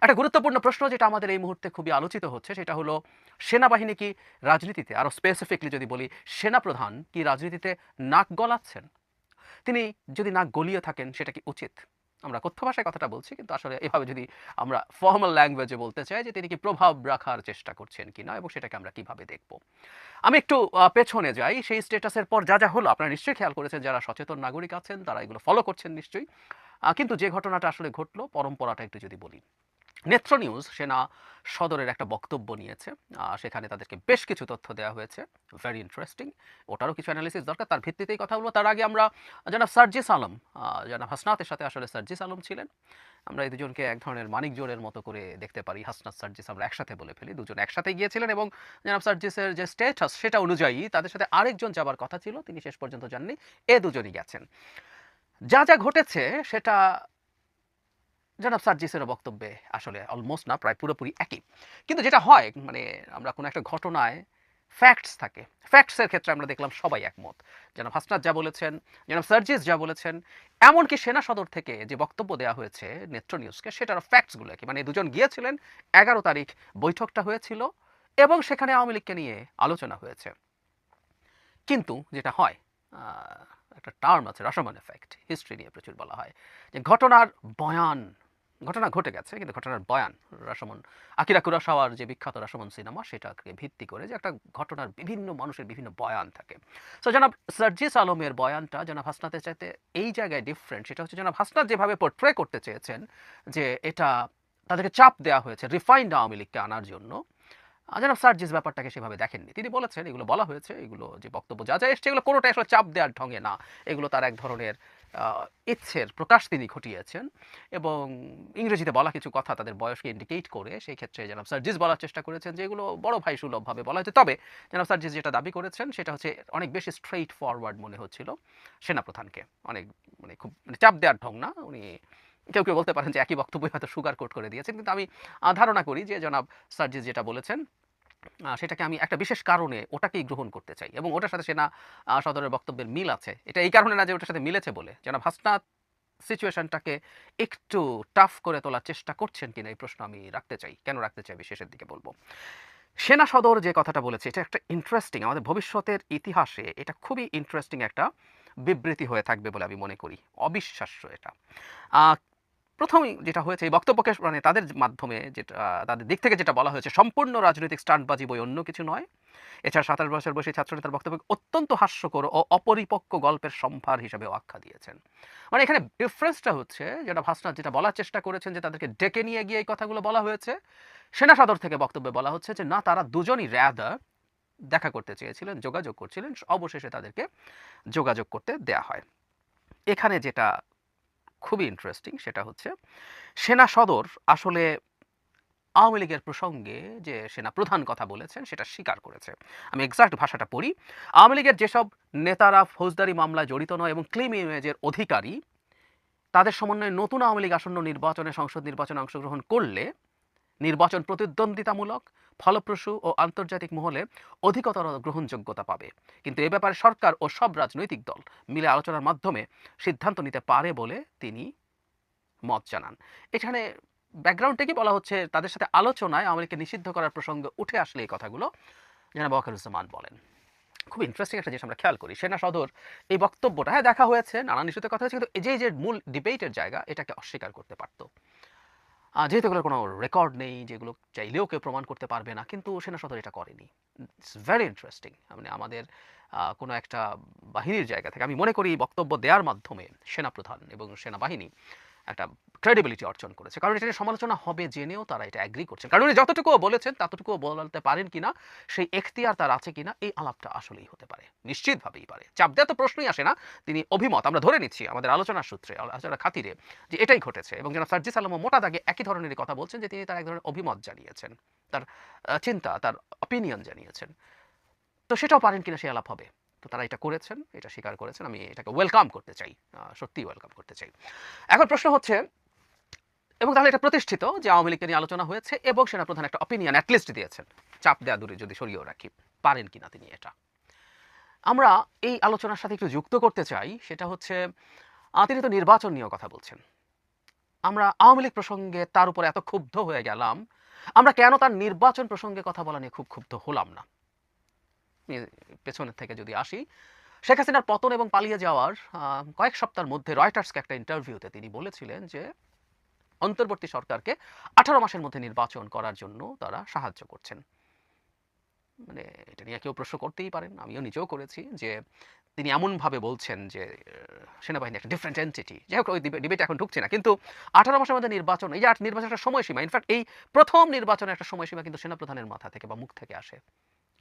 একটা গুরুত্বপূর্ণ প্রশ্ন যেটা আমাদের এই মুহূর্তে খুবই আলোচিত হচ্ছে সেটা হলো সেনাবাহিনী কি রাজনীতিতে, আরো স্পেসিফিকলি যদি বলি, সেনাপ্রধান কি রাজনীতিতে নাক গলাচ্ছেন? তিনি যদি নাক গলিয়ে থাকেন সেটা কি উচিত? আমরা কথ্য ভাষায় কথাটা বলছি, কিন্তু আসলে এভাবে যদি আমরা ফর্মাল ল্যাঙ্গুয়েজে বলতে চাই যে তিনি কি প্রভাব রাখার চেষ্টা করছেন কিনা এবং সেটাকে আমরা কিভাবে দেখব। আমি একটু পেছনে যাই। সেই স্ট্যাটাসের পর যা হলো আপনারা নিশ্চয়ই খেয়াল করেছেন, যারা সচেতন নাগরিক আছেন তারা এগুলো ফলো করছেন নিশ্চয়ই। কিন্তু যে ঘটনাটা আসলে ঘটলো, পরম্পরাটা একটু যদি বলি। নেত্র নিউজ সেনা সদরের একটা বক্তব্য নিয়েছে। সেখানে তাদেরকে বেশ কিছু তথ্য দেওয়া হয়েছে। Very interesting. ওটারও কিছু অ্যানালিসিস দরকার। তার ভিত্তিতেই কথা বলব। তার আগে আমরা জনাব সার্জিস আলম, জনাব হাসনাতের সাথে আসলে সার্জিস আলম ছিলেন। আমরা এই দুজনকে এক ধরনের মানিক জোড়ের মতো করে দেখতে পারি। হাসনাত সার্জিস আমরা একসাথে বলে ফেলি। দুজন একসাথে গিয়েছিলেন এবং জনাব সার্জিসের যে স্ট্যাটাস সেটা অনুযায়ী তাদের সাথে আরেকজন যাবার কথা ছিল, তিনি শেষ পর্যন্ত যাননি। এ দুজনই গেছেন। যা ঘটেছে সেটা জনাব সার্জিসেরও বক্তব্যে আসলে অলমোস্ট না, প্রায় পুরোপুরি একই। কিন্তু যেটা হয় মানে আমরা কোনো একটা ঘটনায় ফ্যাক্টস থাকে। ফ্যাক্টসের ক্ষেত্রে আমরা দেখলাম সবাই একমত। জনাব হাসনাত যা বলেছেন, জনাব সার্জিস যা বলেছেন, এমনকি সেনা সদর থেকে যে বক্তব্য দেওয়া হয়েছে নেত্র নিউজকে, সেটার ফ্যাক্টসগুলো কি, মানে দুজন গিয়েছিলেন, ১১ তারিখ বৈঠকটা হয়েছিল এবং সেখানে আওয়ামী লীগকে নিয়ে আলোচনা হয়েছে। কিন্তু যেটা হয়, একটা টার্ম আছে রসমান এফেক্ট, হিস্ট্রি নিয়ে প্রচুর বলা হয় যে ঘটনার বয়ান, ঘটনা ঘটে গেছে কিন্তু ঘটনার বয়ান, রসমন আকিরা কুরাসাওয়ার যে বিখ্যাত রসমন সিনেমা সেটাকে ভিত্তি করে যে একটা ঘটনার বিভিন্ন মানুষের বিভিন্ন বয়ান থাকে। সো জনাব সার্জিস আলমের বয়ানটা জনাব হাসনাতের চাইতে এই জায়গায় ডিফারেন্ট। সেটা হচ্ছে জনাব হাসনাত যেভাবে পোর্ট্রে করতে চেয়েছেন যে এটা তাদেরকে চাপ দেওয়া হয়েছে রিফাইন্ড আওয়ামী লীগকে আনার জন্য, জনাব সার্জিস ব্যাপারটাকে সেভাবে দেখেননি। তিনি বলেছেন এগুলো বলা হয়েছে, এগুলো যে বক্তব্য যা এসছে এগুলো কোনোটাই আসলে চাপ দেওয়ার ঢঙে না। এগুলো তার এক ধরনের ইচ্ছের প্রকাশ তিনি ঘটিয়েছেন এবং ইংরেজিতে বলা কিছু কথা তাদের বয়সকে ইন্ডিকেট করে সেই ক্ষেত্রে জনাব সার্জিস বলার চেষ্টা করেছেন যে এগুলো বড় ভাই সুলভভাবে বলা হয়েছে। তবে জনাব সার্জিস যেটা দাবি করেছেন সেটা হচ্ছে অনেক বেশি স্ট্রেইট ফরওয়ার্ড মনে হচ্ছিল সেনাপ্রধানকে। অনেক মানে খুব মানে চাপ দেওয়ার ঢং না। উনি কেউ বলতে পারেন যে একই বক্তব্যই হয়তো সুগার কোট করে দিয়েছেন। কিন্তু আমি ধারণা করি যে জনাব সার্জিস যেটা বলেছেন সেটাকে আমি একটা বিশেষ কারণে ওটাকেই গ্রহণ করতে চাই এবং ওটার সাথে সেনা সদরের বক্তব্যের মিল আছে। এটা এই কারণে না যে ওটার সাথে মিলেছে বলে। জনাব হাসনাত সিচুয়েশনটাকে একটু টাফ করে তোলার চেষ্টা করছেন কিনা এই প্রশ্ন আমি রাখতে চাই। কেন রাখতে চাই আমি শেষের দিকে বলব। সেনা সদর যে কথাটা বলেছে এটা একটা ইন্টারেস্টিং, আমাদের ভবিষ্যতের ইতিহাসে এটা খুবই ইন্টারেস্টিং একটা বিবৃতি হয়ে থাকবে বলে আমি মনে করি। অবিশ্বাস্য এটা। আ প্রথমেই যেটা হয়েছে এই বক্তব্যকে মানে তাদের মাধ্যমে যেটা তাদের দিক থেকে যেটা বলা হয়েছে, সম্পূর্ণ রাজনৈতিক স্টান্টবাজি বই অন্য কিছু নয়। এছাড়া ২৭ বছর বয়সী ছাত্রনেতার বক্তব্যকে অত্যন্ত হাস্যকর ও অপরিপক্ক গল্পের সম্ভার হিসেবেও আখ্যা দিয়েছেন। মানে এখানে ডিফারেন্সটা হচ্ছে যেটা হাসনাত যেটা বলার চেষ্টা করেছেন যে তাদেরকে ডেকে নিয়ে গিয়ে এই কথাগুলো বলা হয়েছে। সেনা সদর থেকে বক্তব্যে বলা হচ্ছে যে না, তারা দুজনই রাদার দেখা করতে চেয়েছিলেন, যোগাযোগ করছিলেন। অবশেষে তাদেরকে যোগাযোগ করতে দেয়া হয়। এখানে যেটা খুবই ইন্টারেস্টিং সেটা হচ্ছে সেনা সদর আসলে আওয়ামী লীগের প্রসঙ্গে যে সেনাপ্রধান কথা বলেছেন সেটা স্বীকার করেছে। আমি এক্সাক্ট ভাষাটা পড়ি। আওয়ামী লীগের যেসব নেতারা ফৌজদারি মামলায় জড়িত নয় এবং ক্লিন ইমেজের অধিকারী, তাদের সমন্বয়ে নতুন আওয়ামী লীগ আসন্ন নির্বাচনে, সংসদ নির্বাচনে অংশগ্রহণ করলে নির্বাচন প্রতিদ্বন্দ্বিতামূলক, ফলপ্রসূ ও আন্তর্জাতিক মহলে অধিকতর গ্রহণযোগ্যতা পাবে। কিন্তু এ ব্যাপারে সরকার ও সব রাজনৈতিক দল মিলে আলোচনার মাধ্যমে সিদ্ধান্ত নিতে পারে বলে তিনি মত জানান। এখানে ব্যাকগ্রাউন্ডে কি বলা হচ্ছে, তাদের সাথে আলোচনায় আওয়ামী লীগকে নিষিদ্ধ করার প্রসঙ্গ উঠে আসলে এই কথাগুলো জনাব ওয়াকারুজ্জামান বলেন। খুব ইন্টারেস্টিং একটা জিনিস আমরা খেয়াল করি। সেনা সদর এই বক্তব্যটা, হ্যাঁ দেখা হয়েছে, নানান ইস্যুতে কথা হয়েছে, কিন্তু এই যে মূল ডিবেটের জায়গা এটাকে অস্বীকার করতে পারত। যেহেতু এগুলোর কোনো রেকর্ড নেই, যেগুলো চাইলেও কেউ প্রমাণ করতে পারবে না, কিন্তু সেনা সদর এটা করেনি। It's very interesting. মানে আমাদের কোনো একটা বাহিনীর জায়গা থেকে আমি মনে করি বক্তব্য দেওয়ার মাধ্যমে সেনাপ্রধান এবং সেনাবাহিনী একটা ক্রেডিবিলিটি অর্জন করেছে। কারণ এটা নিয়ে সমালোচনা হবে জেনেও তারা এটা এগ্রি করছেন। কারণ উনি যতটুকুও বলেছেন ততটুকুও বলতে পারেন কিনা, সেই এখতিয়ার তার আছে কিনা, এই আলাপটা আসলেই হতে পারে। নিশ্চিতভাবেই পারে। চাপ দেওয়া তো প্রশ্নই আসে না। তিনি অভিমত আমরা ধরে নিচ্ছি আমাদের আলোচনার সূত্রে, আলোচনার খাতিরে যে এটাই ঘটেছে এবং জনাব সার্জিস আলমও মোটা দাগে একই ধরনেরই কথা বলছেন যে তিনি তার এক ধরনের অভিমত জানিয়েছেন। তার চিন্তা, তার অপিনিয়ন জানিয়েছেন। তো সেটাও পারেন কিনা সেই আলাপ হবে। তো তারা এটা করেছেন, এটা স্বীকার করেছেন। আমি এটাকে ওয়েলকাম করতে চাই। সত্যিই ওয়েলকাম করতে চাই। এখন প্রশ্ন হচ্ছে, এবং তাহলে এটা প্রতিষ্ঠিত যে আওয়ামী লীগকে নিয়ে আলোচনা হয়েছে এবং সেনাপ্রধান একটা অপিনিয়ন অ্যাটলিস্ট দিয়েছেন। চাপ দেয়া দূরে যদি সরিয়েও রাখি, পারেন কিনা তিনি এটা। আমরা এই আলোচনার সাথে একটু যুক্ত করতে চাই, সেটা হচ্ছে তিনি তো নির্বাচন নিয়েও কথা বলছেন। আমরা আওয়ামী লীগ প্রসঙ্গে তার উপর এত ক্ষুব্ধ হয়ে গেলাম, আমরা কেন তার নির্বাচন প্রসঙ্গে কথা বলা নিয়ে খুব ক্ষুব্ধ হলাম না? পেছনের থেকে যদি আসি, শেখ হাসিনার পতন এবং পালিয়ে যাওয়ার কয়েক সপ্তাহের মধ্যে রয়টার্সকে একটা ইন্টারভিউতে তিনি বলেছিলেন যে অন্তর্বর্তী সরকারকে 18 মাসের মধ্যে নির্বাচন করার জন্য তারা সাহায্য করছেন। মানে এটা নিয়ে কেউ প্রশ্ন করতেই পারেন, আমিও নিজেও করেছি যে তিনি এমনভাবে বলছেন যে সেনাবাহিনী একটা ডিফারেন্ট এন্টিটি। যাই হোক, ওই ডিবেটে এখন ঢুকছে না। কিন্তু 18 মাসের মধ্যে নির্বাচন, এই যে নির্বাচনের একটা সময়সীমা, ইনফ্যাক্ট এই প্রথম নির্বাচনের একটা সময়সীমা কিন্তু সেনাপ্রধানের মাথা থেকে বা মুখ থেকে আসে।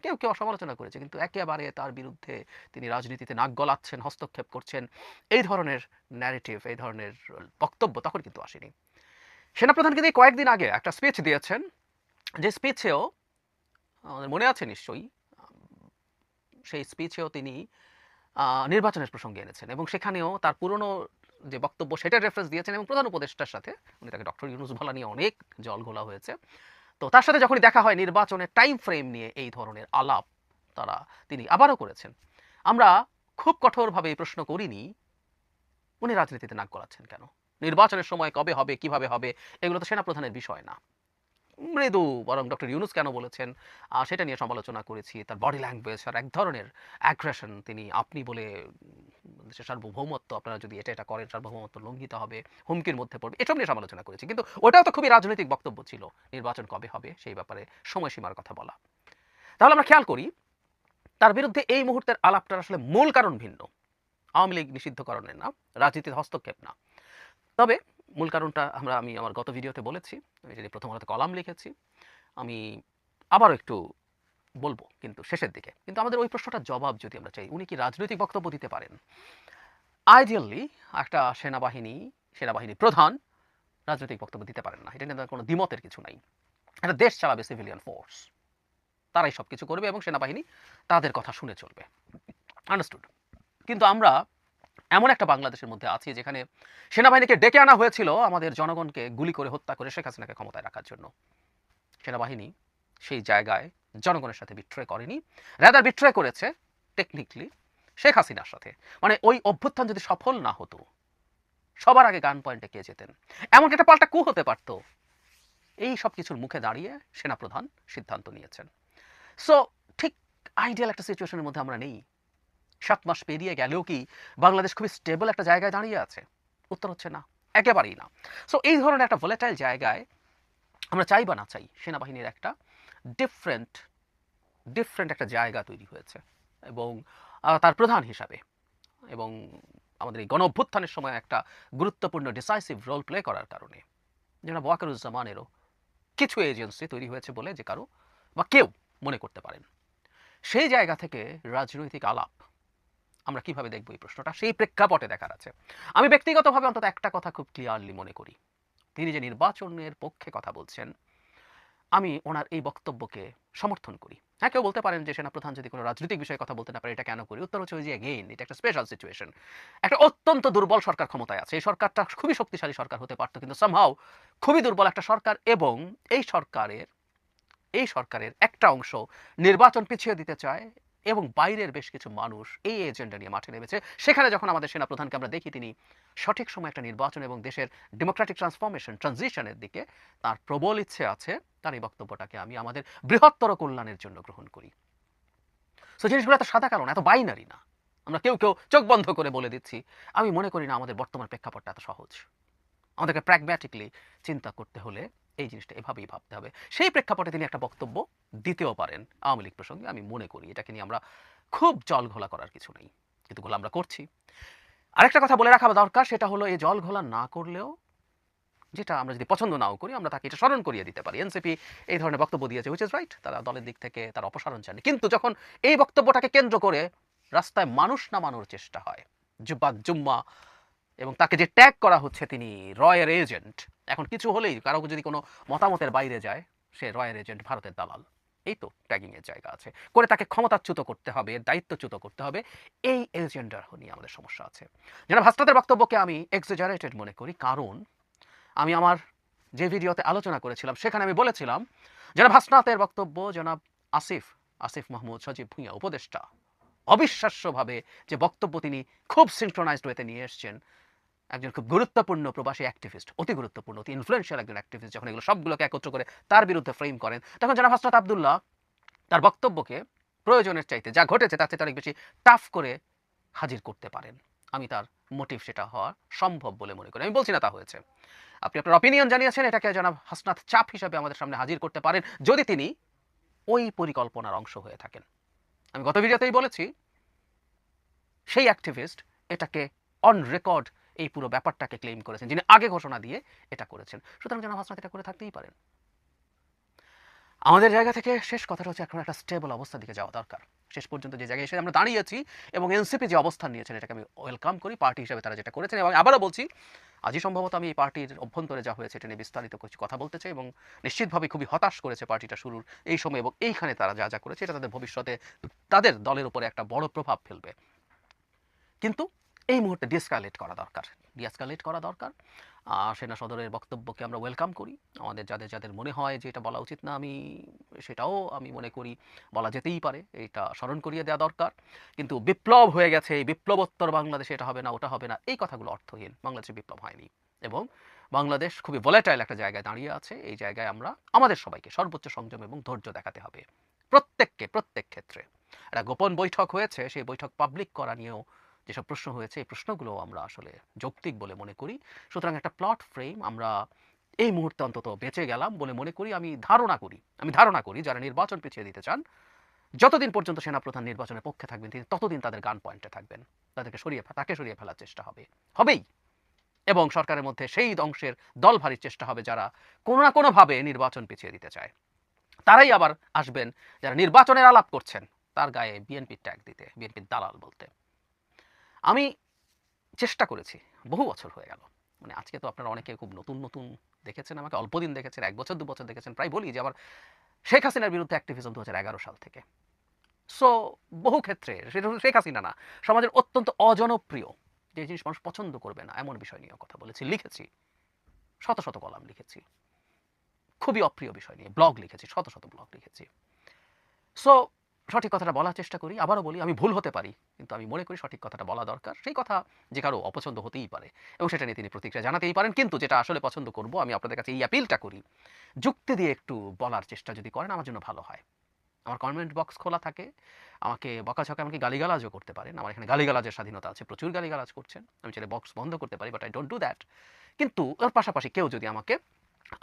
কেউ কেউ সমালোচনা করেছে, কিন্তু একেবারে তার বিরুদ্ধে তিনি রাজনীতিতে নাক গলাচ্ছেন, হস্তক্ষেপ করছেন, এই ধরনের ন্যারেটিভ, এই ধরনের বক্তব্য তখন কিন্তু আসেনি। সেনাপ্রধান কিন্তু কয়েকদিন আগে একটা স্পিচ দিয়েছেন, যে স্পিচেও আমাদের মনে আছে নিশ্চয়ই, সেই স্পিচেও তিনি নির্বাচনের প্রসঙ্গে এনেছেন এবং সেখানেও তার পুরনো যে বক্তব্য সেটার রেফারেন্স দিয়েছেন এবং প্রধান উপদেষ্টার সাথে, উনি তাকে ডক্টর ইউনূস বলা নিয়ে অনেক জল ঘোলা হয়েছে। তো তার সাথে যখনই দেখা হয় নির্বাচনের টাইম ফ্রেম নিয়ে এই ধরনের আলাপ তিনি আবারও করেছেন। আমরা খুব কঠোরভাবে এই প্রশ্ন করিনি, উনি রাজনীতিতে নাক গলাচ্ছেন কেন? নির্বাচনের সময় কবে হবে, কিভাবে হবে, এগুলো তো সেনাপ্রধানের বিষয় না। মৃদু বরং ডক্টর ইউনূস কেন বলেছেন সেটা নিয়ে সমালোচনা করেছি। তার বডি ল্যাঙ্গুয়েজ আর এক ধরনের অ্যাগ্রেশন, তিনি আপনি বলে দেশের সার্বভৌমত্ব, আপনারা যদি এটা করেন সার্বভৌমত্ব লঙ্ঘিত হবে, হুমকির মধ্যে পড়বে, এসব নিয়ে সমালোচনা করেছি। কিন্তু ওটাও তো খুবই রাজনৈতিক বক্তব্য ছিল, নির্বাচন কবে হবে সেই ব্যাপারে সময়সীমার কথা বলা। তাহলে আমরা খেয়াল করি তার বিরুদ্ধে এই মুহূর্তের আলাপটার আসলে মূল কারণ ভিন্ন। আওয়ামী লীগ নিষিদ্ধকরণের না, রাজনীতির হস্তক্ষেপ না। তবে মূল কারণটা আমি আমার গত ভিডিওতে বলেছি, আমি যদি প্রথম আলোতে কলাম লিখেছি, আমি আবারও একটু বলবো কিন্তু শেষের দিকে। কিন্তু আমাদের ওই প্রশ্নটার জবাব যদি আমরা চাই, উনি কি রাজনৈতিক বক্তব্য দিতে পারেন? আইডিয়ালি একটা সেনাবাহিনী প্রধান রাজনৈতিক বক্তব্য দিতে পারেন না, এটা নিয়ে কোনো দ্বিমতের কিছু নাই। একটা দেশ চালাবে সিভিলিয়ান ফোর্স, তারাই সব কিছু করবে এবং সেনাবাহিনী তাদের কথা শুনে চলবে। আন্ডারস্টুড। কিন্তু আমরা এমন একটা বাংলাদেশের মধ্যে আছি যেখানে সেনাবাহিনীকে ডেকে আনা হয়েছিল আমাদের জনগণকে গুলি করে হত্যা করে শেখ হাসিনাকে ক্ষমতায় রাখার জন্য। সেনাবাহিনী সেই জায়গায় জনগণের সাথে বিট্রে করেনি, রাদার বিট্রে করেছে টেকনিক্যালি শেখ হাসিনার সাথে। মানে ওই অভ্যুত্থান যদি সফল না হতো, সবার আগে গান পয়েন্টে কে যেতেন, এমনকি একটা পাল্টা কু হতে পারত। এই সব কিছুর মুখে দাঁড়িয়ে সেনাপ্রধান সিদ্ধান্ত নিয়েছেন। সো ঠিক আইডিয়াল একটা সিচুয়েশনের মধ্যে আমরা নেই। 7 মাস পেরিয়ে গেলেও কি বাংলাদেশ খুবই স্টেবল একটা জায়গায় দাঁড়িয়ে আছে? উত্তর হচ্ছে না, একেবারেই না। সো এই ধরনের একটা ভোলেটাইল জায়গায় আমরা চাই বা না চাই, সেনাবাহিনীর একটা ডিফারেন্ট একটা জায়গা তৈরি হয়েছে এবং তার প্রধান হিসাবে এবং আমাদের এই গণ অভ্যুত্থানের সময় একটা গুরুত্বপূর্ণ ডিসাইসিভ রোল প্লে করার কারণে জনাব ওয়াকারুজ্জামানেরও কিছু এজেন্সি তৈরি হয়েছে বলে যে কারো বা কেউ মনে করতে পারেন। সেই জায়গা থেকে রাজনৈতিক আলাপ আমরা কিভাবে দেখব এই প্রশ্নটা, সেই প্রেক্ষাপটে দেখার আছে। আমি ব্যক্তিগতভাবে অন্তত একটা কথা খুব ক্লিয়ারলি মনে করি, তিনি যে নির্বাচনের পক্ষে কথা বলছেন, আমি ওনার এই বক্তব্যকে সমর্থন করি। হ্যাঁ, কেউ বলতে পারেন যে সেনাপ্রধান যদি কোনো রাজনৈতিক বিষয়ে কথা বলতে না পারে এটা কেন করি? উত্তর হচ্ছে ওই যে এগেইন, এটা একটা স্পেশাল সিচুয়েশন। একটা অত্যন্ত দুর্বল সরকার ক্ষমতায় আছে। এই সরকারটা খুবই শক্তিশালী সরকার হতে পারত, কিন্তু সামহাও খুবই দুর্বল একটা সরকার এবং এই সরকারের একটা অংশ নির্বাচন পিছিয়ে দিতে চায় এবং বাইরের বেশ কিছু মানুষ এই এজেন্ডা নিয়ে মাঠে নেমেছে। সেখানে যখন আমাদের সেনাপ্রধানকে আমরা দেখি তিনি সঠিক সময় একটা নির্বাচন এবং দেশের ডেমোক্রেটিক ট্রানজিশনের দিকে তার প্রবল ইচ্ছে আছে, তার এই বক্তব্যটাকে আমি আমাদের বৃহত্তর কল্যাণের জন্য গ্রহণ করি। সো জিনিসগুলো এত সাদা কালো না, এত বাইনারি না। আমরা কেউ চোখ বন্ধ করে বলে দিচ্ছি। আমি মনে করি না আমাদের বর্তমান প্রেক্ষাপটটা এত সহজ। আমাদেরকে প্র্যাগম্যাটিকলি চিন্তা করতে হলে এই জিনিসটা এভাবেই ভাবতে হবে। সেই প্রেক্ষাপটে তিনি একটা বক্তব্য দিতেও পারেন আওয়ামী লীগ প্রসঙ্গে। আমি মনে করি এটাকে নিয়ে আমরা খুব জল ঘোলা করার কিছু নেই, কিন্তু ঘোলা আমরা করছি। আরেকটা কথা বলে রাখা দরকার, সেটা হলো এই জল ঘোলা না করলেও, যেটা আমরা যদি পছন্দ নাও করি, আমরা তাকে এটা স্মরণ করিয়ে দিতে পারি। এনসিপি এই ধরনের বক্তব্য দিয়েছে, হুইচ ইজ রাইট, তারা দলের দিক থেকে তার অপসারণ চায়নি। কিন্তু যখন এই বক্তব্যটাকে কেন্দ্র করে রাস্তায় মানুষ নামানোর চেষ্টা হয়, জুম্মা এবং তাকে যে ট্যাগ করা হচ্ছে তিনি রয়ের এজেন্ট, এখন কিছু হলেই কারো যদি কোনো মতামতের বাইরে যায় সে রয়ের এজেন্ট, ভারতের দালাল, এই তো ট্যাগিংয়ের জায়গা আছে, করে তাকে ক্ষমতাচ্যুত করতে হবে, দায়িত্বচ্যুত করতে হবে, এই এজেন্ডার নিয়ে আমাদের সমস্যা আছে। জনাব হাসনাতের বক্তব্যকে আমি এক্সাজারেটেড মনে করি, কারণ আমি আমার যে ভিডিওতে আলোচনা করেছিলাম সেখানে আমি বলেছিলাম জনাব হাসনাতের বক্তব্য, জনাব আসিফ মাহমুদ সজীব ভুঁইয়া উপদেষ্টা অবিশ্বাস্যভাবে যে বক্তব্য তিনি খুব সিনক্রোনাইজড ওয়েতে নিয়ে এসছেন, একজন খুব গুরুত্বপূর্ণ প্রবাসী অ্যাক্টিভিস্ট, অতি গুরুত্বপূর্ণ, অতি ইনফ্লুয়েন্সিয়াল একজন অ্যাক্টিভিস্ট যখন এগুলো সবগুলোকে একত্র করে তার বিরুদ্ধে ফ্রেম করেন, তখন জনাব হাসনাত আব্দুল্লাহ তার বক্তব্যকে প্রয়োজনের চাইতে, যা ঘটেছে তার চাইতে অনেক বেশি টাফ করে হাজির করতে পারেন। আমি তার মোটিভ সেটা হওয়া সম্ভব বলে মনে করি। আমি বলছি না তা হয়েছে। আপনি আপনার অপিনিয়ন জানিয়েছেন, এটাকে জনাব হাসনাত চাপ হিসাবে আমাদের সামনে হাজির করতে পারেন যদি তিনি ওই পরিকল্পনার অংশ হয়ে থাকেন। আমি গত ভিডিওতেই বলেছি, সেই অ্যাক্টিভিস্ট এটাকে অন রেকর্ড এই পুরো ব্যাপারটাকে ক্লেম করেছেন, যিনি আগে ঘোষণা দিয়ে এটা করেছেন। সুতরাং জনাব হাসনাত এটা করে থাকতেই পারেন। আমাদের জায়গা থেকে শেষ কথাটা হচ্ছে, এখন একটা স্টেবল অবস্থার দিকে যাওয়া দরকার। শেষ পর্যন্ত যে জায়গায় এসে আমরা দাঁড়িয়েছি এবং এনসিপি যে অবস্থান নিয়েছেন, এটাকে আমি ওয়েলকাম করি। পার্টি হিসেবে তারা যেটা করেছেন, এবং আবারও বলছি, আজই সম্ভবত আমি এই পার্টির অভ্যন্তরে যা হয়েছে এটা নিয়ে বিস্তারিত কিছু কথা বলতে চাই, এবং নিশ্চিতভাবে খুবই হতাশ করেছে পার্টিটা শুরুর এই সময়, এবং এইখানে তারা যা যা করেছে এটা তাদের ভবিষ্যতে তাদের দলের উপরে একটা বড় প্রভাব ফেলবে। কিন্তু এই মুহূর্তে ডিএসকালেট করা দরকার, ডিএসকালেট করা দরকার। সেনা সদরের বক্তব্যকে আমরা ওয়েলকাম করি। আমাদের যাদের যাদের মনে হয় যে এটা বলা উচিত না, সেটাও আমি মনে করি বলা যেতেই পারে, এটা স্মরণ করিয়ে দেওয়া দরকার। কিন্তু বিপ্লব হয়ে গেছে, এই বিপ্লবোত্তর বাংলাদেশে এটা হবে না, ওটা হবে না, এই কথাগুলো অর্থহীন। বাংলাদেশে বিপ্লব হয়নি, এবং বাংলাদেশ খুবই ভোলাটাইল একটা জায়গায় দাঁড়িয়ে আছে। এই জায়গায় আমরা আমাদের সবাইকে সর্বোচ্চ সংযম এবং ধৈর্য দেখাতে হবে, প্রত্যেককে, প্রত্যেক ক্ষেত্রে। একটা গোপন বৈঠক হয়েছে, সেই বৈঠক পাবলিক করা নিয়েও যেসব প্রশ্ন হয়েছে, এই প্রশ্নগুলো আমরা আসলে যৌক্তিক বলে মনে করি। সুতরাং একটা প্লট ফ্রেম আমরা এই মুহূর্তে অন্তত বেঁচে গেলাম বলে মনে করি। আমি ধারণা করি যারা নির্বাচন পিছিয়ে দিতে চান, যতদিন পর্যন্ত সেনাপ্রধান নির্বাচনের পক্ষে থাকবেন, তিনি ততদিন তাদের গান পয়েন্টে থাকবেন। তাকে সরিয়ে ফেলার চেষ্টা হবেই, এবং সরকারের মধ্যে সেই অংশের দল ভারীর চেষ্টা হবে যারা কোনো না কোনোভাবে নির্বাচন পিছিয়ে দিতে চায়। তারাই আবার আসবেন যারা নির্বাচনের আলাপ করছেন, তার গায়ে বিএনপির ট্যাগ দিতে, বিএনপির দালাল বলতে। আমি চেষ্টা করেছি, বহু বছর হয়ে গেল, মানে আজকে তো আপনারা অনেকে খুব নতুন নতুন দেখেছেন, আমাকে অল্প দিন দেখেছেন, 1 বছর 2 বছর দেখেছেন। প্রায় বলি যে আমার শেখ হাসিনার বিরুদ্ধে অ্যাক্টিভিজম 2011 সাল থেকে। সো বহু ক্ষেত্রে, সেটা শেখ হাসিনা না, সমাজের অত্যন্ত অজনপ্রিয় যে জিনিস মানুষ পছন্দ করবে না এমন বিষয় নিয়ে কথা বলেছি, লিখেছি, শত শত কলাম লিখেছি, খুবই অপ্রিয় বিষয় নিয়ে ব্লগ লিখেছি, শত শত ব্লগ লিখেছি। সো সঠিক কথাটা বলার চেষ্টা করি। আবারও বলি, আমি ভুল হতে পারি, কিন্তু আমি মনে করি সঠিক কথাটা বলা দরকার। সেই কথা যে কারো অপছন্দ হতেই পারে, এবং সেটা নিয়ে তিনি প্রতিক্রিয়া জানাতেই পারেন। কিন্তু যেটা আসলে পছন্দ করব, আমি আপনাদের কাছে এই অ্যাপিলটা করি, যুক্তি দিয়ে একটু বলার চেষ্টা যদি করেন, আমার জন্য ভালো হয়। আমার কমেন্ট বক্স খোলা থাকে, আমাকে বকাঝকা, এমনকি গালিগালাজও করতে পারেন। আমার এখানে গালিগালাজের স্বাধীনতা আছে, প্রচুর গালিগালাজ করছেন, আমি চাইলে বক্স বন্ধ করতে পারি, but I don't do that. কিন্তু ওর পাশাপাশি কেউ যদি আমাকে,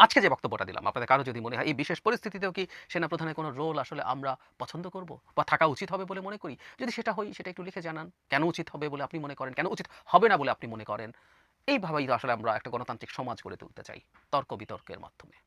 আজকে যে বক্তব্যটা দিলাম, আপনাদের কারো যদি মনে হয় এই বিশেষ পরিস্থিতিতেও কি সেনাপ্রধানের কোনো রোল আসলে আমরা পছন্দ করব বা থাকা উচিত হবে বলে মনে করি, যদি সেটা হয় সেটা একটু লিখে জানান। কেন উচিত হবে বলে আপনি মনে করেন, কেন উচিত হবে না বলে আপনি মনে করেন। এইভাবেই তো আসলে আমরা একটা গণতান্ত্রিক সমাজ গড়ে তুলতে চাই, তর্ক বিতর্কের মাধ্যমে।